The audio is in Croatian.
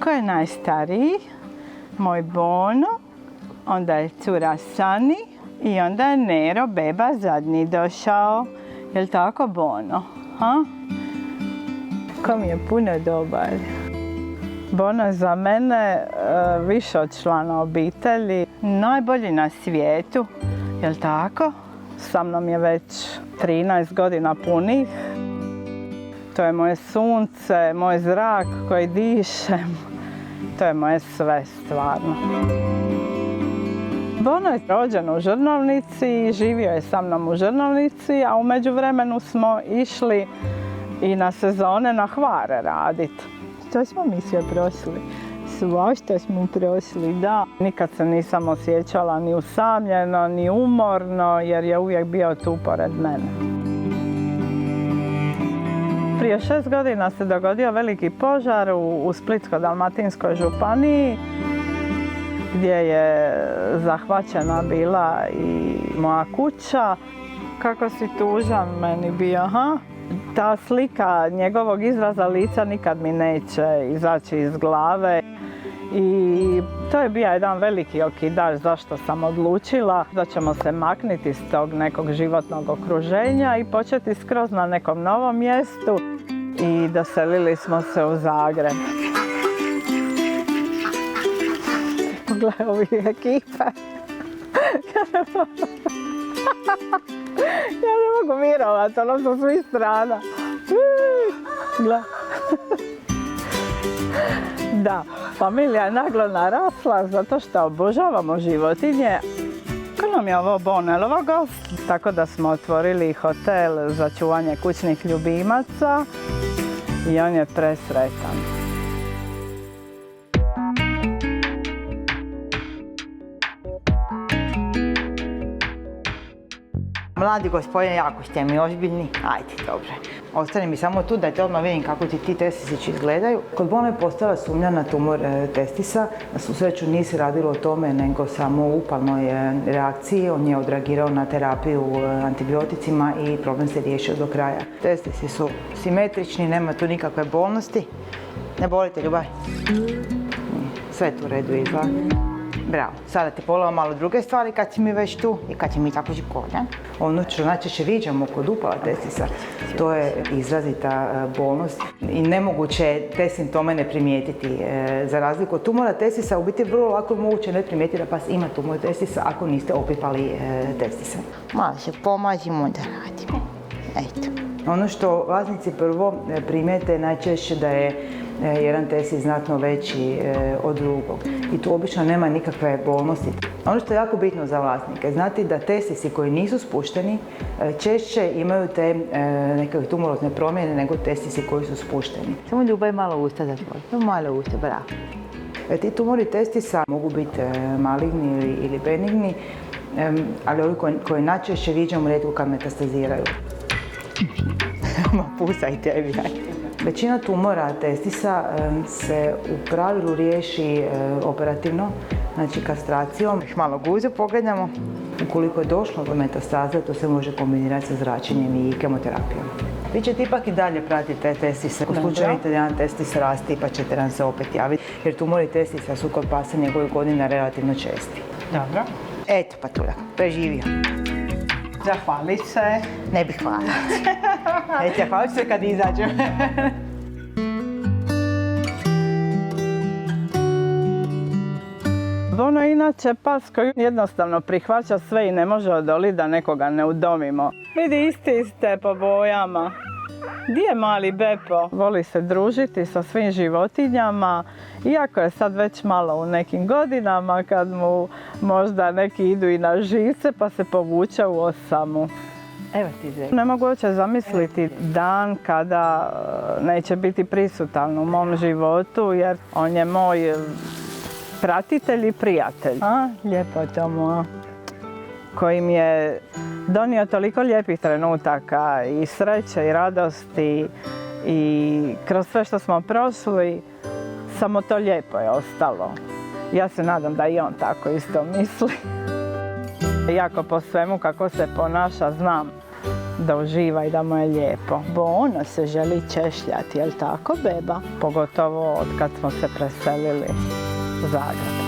Ko je najstariji? Moj Bono, onda je cura Sani i onda je Nero, beba, zadnji došao. Jel' tako, Bono? Ha? Ko mi je puno dobar. Bono je za mene više od člana obitelji. Najbolji na svijetu. Jel' tako? Sa mnom je već 13 godina punih. To je moje sunce, moj zrak koji dišem. To je moje sve, stvarno. Bono je rođen u Žrnovnici, živio je sa mnom u Žrnovnici, a u međuvremenu smo išli i na sezone na Hvar raditi. To smo mi sve prošli. Svašta smo prošli, da. Nikad se nisam osjećala ni usamljeno, ni umorno, jer je uvijek bio tu pored mene. Prije 6 godina se dogodio veliki požar u Splitsko-dalmatinskoj županiji, gdje je zahvaćena bila i moja kuća. Kako si tužan meni bio, ha? Ta slika njegovog izraza lica nikad mi neće izaći iz glave. I to je bio jedan veliki okidač zašto sam odlučila da ćemo se maknuti iz tog nekog životnog okruženja i početi skroz na nekom novom mjestu. I doselili smo se u Zagreb. Pogledaj ovi ekipe. Ja ne mogu mirovati, ono sa svih strana. Gle. Da, familija je naglo narasla zato što obožavamo životinje. Kako nam je ovo Bonelovo gost, tako da smo otvorili hotel za čuvanje kućnih ljubimaca i on je presretan. Mladi gospodine, jako ste mi ozbiljni. Ajde, dobro. Ostane mi samo tu da te odmah vidim kako ti testisići izgledaju. Kod Bona je postala sumnja na tumor testisa. Na svu sreću nije se radilo o tome, nego samo o upalnoj reakciji. On je odreagirao na terapiju antibioticima i problem se riješio do kraja. Testisi su simetrični, nema tu nikakve bolnosti. Ne bolite, ljubav? Sve je tu u redu izgleda. Bravo. Sada ti pogledamo malo druge stvari kad si mi već tu i kad si mi tako žikolja. Ono što najčešće viđamo kod upala testisa, to je izrazita bolnost i nemoguće je te simptome ne primijetiti. Za razliku od tumora testisa, u biti vrlo lako je moguće ne primijetiti da pas ima tumor testisa ako niste opipali testisa. Malo se pomažimo da radimo. Eto. Ono što vlasnici prvo primijete najčešće da je jedan testis znatno veći od drugog i tu obično nema nikakve bolnosti. Ono što je jako bitno za vlasnike, znati da testisi koji nisu spušteni češće imaju te neke tumorozne promjene nego testisi koji su spušteni. Samo ljubav malo usta zatvori, malo usta, bravo. Ti tumori testisa mogu biti maligni ili benigni, ali ovi koji najčešće viđamo rijetko kad metastaziraju. Ma pusaj tebi, ajde. Većina tumora testisa se u pravilu riješi operativno, znači kastracijom. Malo guzu pogledamo. Ukoliko je došlo do metastaze, to se može kombinirati sa zračenjem i kemoterapijom. Vi ćete ipak i dalje pratiti te testise. U slučaju vidite da jedan testis rasti, pa ćete nam se opet javiti, jer tumori testisa su kod pasa njegovih godina relativno česti. Dobro. Eto, Patulja, preživio. Zahvali se. Ne bih hvala. Eto, hvala se kad izađem. Bono je inače pas koji jednostavno prihvaća sve i ne može odoliti da nekoga ne udomimo. Vidi, isti ste po bojama. Di je mali Bepo? Voli se družiti sa svim životinjama, iako je sad već malo u nekim godinama kad mu možda neki idu i na živce pa se povuče u osamu. Evo ti Zek. Ne mogu uopće zamisliti dan kada neće biti prisutan u mom životu jer on je moj pratitelj i prijatelj. Lijepo je to moja. Koji mi je donio toliko lijepih trenutaka i sreće i radosti i kroz sve što smo prošli, samo to lijepo je ostalo. Ja se nadam da i on tako isto misli. Iako po svemu kako se ponaša znam da uživa i da mu je lijepo. Ono se želi češljati, jel tako beba? Pogotovo od kad smo se preselili u Zagreb.